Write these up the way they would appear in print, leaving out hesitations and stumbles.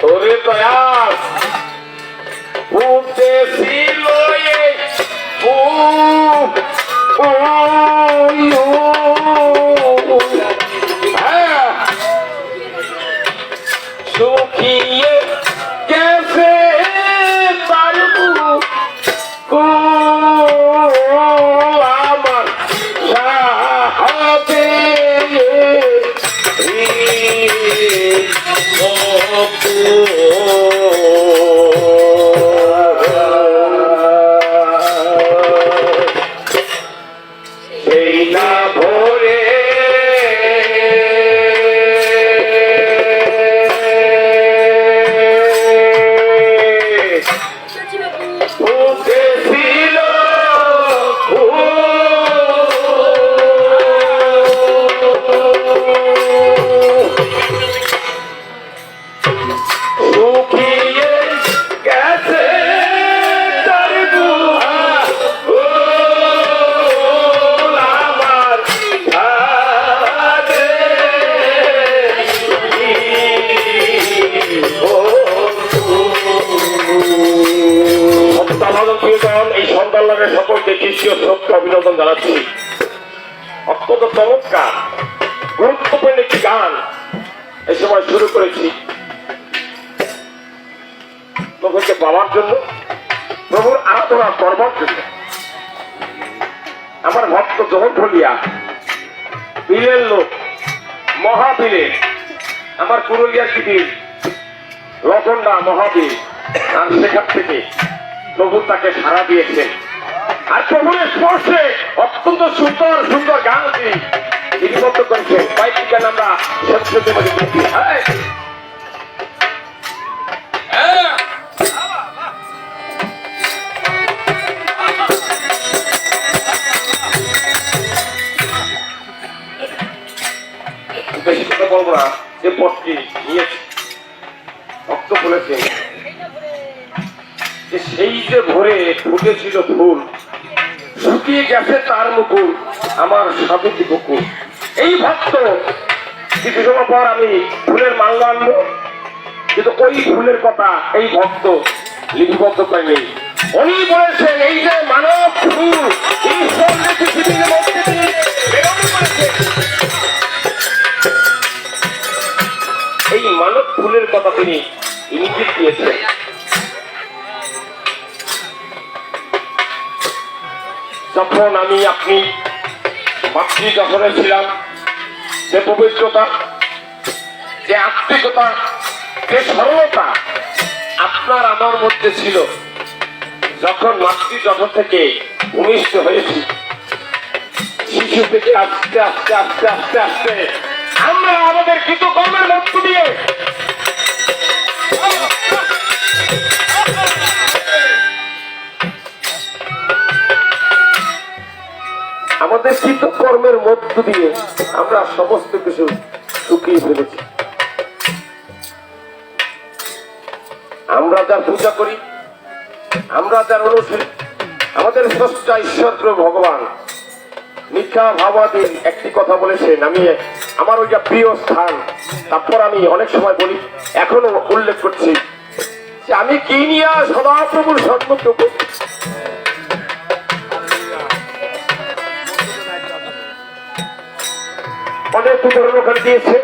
ওরে দয়াল উঠেছিল শুকিয়ে গেছে আমার সাহাবে সেই না ভোরে উঠেছিল শুকিয়ে গেছে এই সন্তানের সকলকে খ্রিস্টীয় শ্রদ্ধা অভিনন্দন জানাচ্ছি। অত্যন্ত চমৎকার গুরুত্বপূর্ণ একটি গান এই সময় শুরু করেছি প্রভুকে পাওয়ার জন্য, প্রভুর আরাধনা করবার জন্য। আমার ভক্ত যখন ধরিয়া বীরের লোক মহাবীরের আমার পুরুলিয়ার দিদির রতনডা মহাবীর, আর সেখান থেকে প্রভু তাকে সাড়া দিয়েছেন। আর প্রভুর স্পর্শে অত্যন্ত সুন্দর সুন্দর গান তিনি লিপিবদ্ধ করেছেন। কয়েকটি গান আমরা সত্যি মধ্যে দেখি। বেশি কথা বলবো না, যে পথটি নিয়েছে ভক্ত বলেছেন যে সেই যে ভোরে ফুটেছিল ফুল, শুকিয়ে গেছে তার মুকুল, আমার সাবিত্রী বকুল। এই ভক্ত কিছু সময় পর আমি ফুলের মাল্য আনবো, কিন্তু ওই ফুলের কথা এই ভক্ত লিপিবদ্ধ করেনি। উনি বলেছেন এই যে মানব ফুল ঈশ্বর পৃথিবীর মধ্যে প্রেরণ করেছে, এই মানব ফুলের কথা তিনি ইঙ্গিত দিয়েছেন। যখন আমি আপনি মাতৃ যখনে ছিলাম, যে পবিত্রতা, যে আত্মিকতা, যে সরলতা আপনার আমার মধ্যে ছিল, যখন মাতৃ যখন থেকে ভূমিষ্ঠ হয়েছি, শিশু থেকে আস্তে আস্তে আস্তে আস্তে আস্তে আমরা আমাদের কৃতকর্মের মধ্য দিয়ে আমাদের কৃতকর্মের মধ্য দিয়ে আমরা সমস্ত কিছু শুকিয়ে ফেলেছি। আমরা যার পূজা করি, আমরা যার অনুসরণ, আমাদের স্রষ্টা ঈশ্বর ভগবান মিথ্যা ভাবাদীন একটি কথা বলেছেন। আমি আমার ওই যা প্রিয় স্থান, তারপর আমি অনেক সময় বলি, এখনো উল্লেখ করছি যে আমি কি নিয়ে সদাপ্রভুর সম্মুখে অনেক উদাহরণ ওখানে দিয়েছে।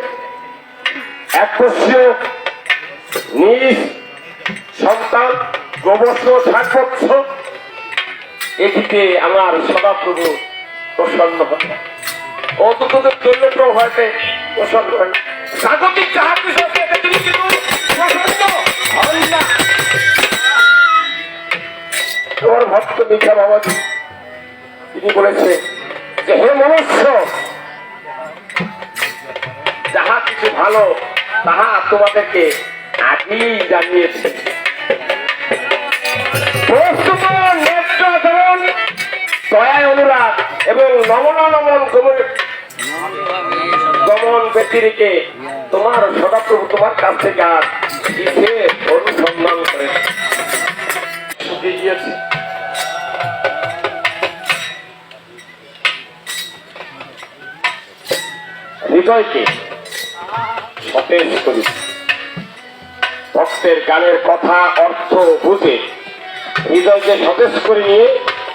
এক বৎসর নিজ সন্তান, গবৎসর 60 বৎসর, এটিতে আমার সদাপ্রভু প্রসন্ন হয়। অন্তত দৈন্যপ্রভ হয়েছে প্রসন্ন হয়। স্বাগতিক যাহার বিষয়ে তিনি কিন্তু প্রসন্ন হন না। তোমার ভক্ত মিথ্যা বাবাজি তিনি বলেছে যে হে মনুষ্য, যাহা কিছু ভালো তাহা তোমাদেরকে আগেই জানিয়েছে। দয়ায় অনুরাগ এবং নমনা নমন গমন ব্যতিরিকে তোমার সদাপ্রভু তোমার কাছ থেকে আর বিশেষ অনুসন্ধান করে শুকিয়ে গিয়েছে। হৃদয়কে সতেজ করি। ভক্তের গানের কথা অর্থ বুঝে হৃদয়কে সতেজ করে নিয়ে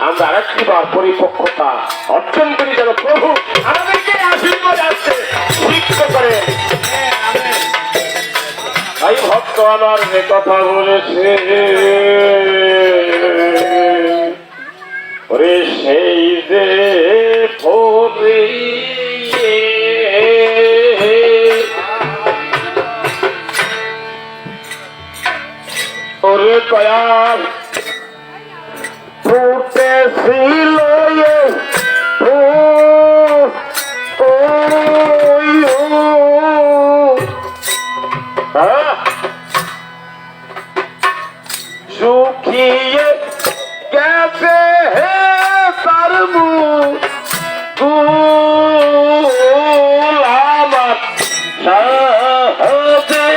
আমরা আরেকটি বার পরিপক্কতা অর্জন করি, যেন প্রভু আমাদেরকে আশীর্বাদ আসছে শিক্ষা করে। ভাই ভক্ত আমার যে কথা বলেছে, ওরে সেই যে ভোরে ওরে কয়াল ফুটেছিল শুকিয়ে গেছে তার মুকুল আমার সাহায্যে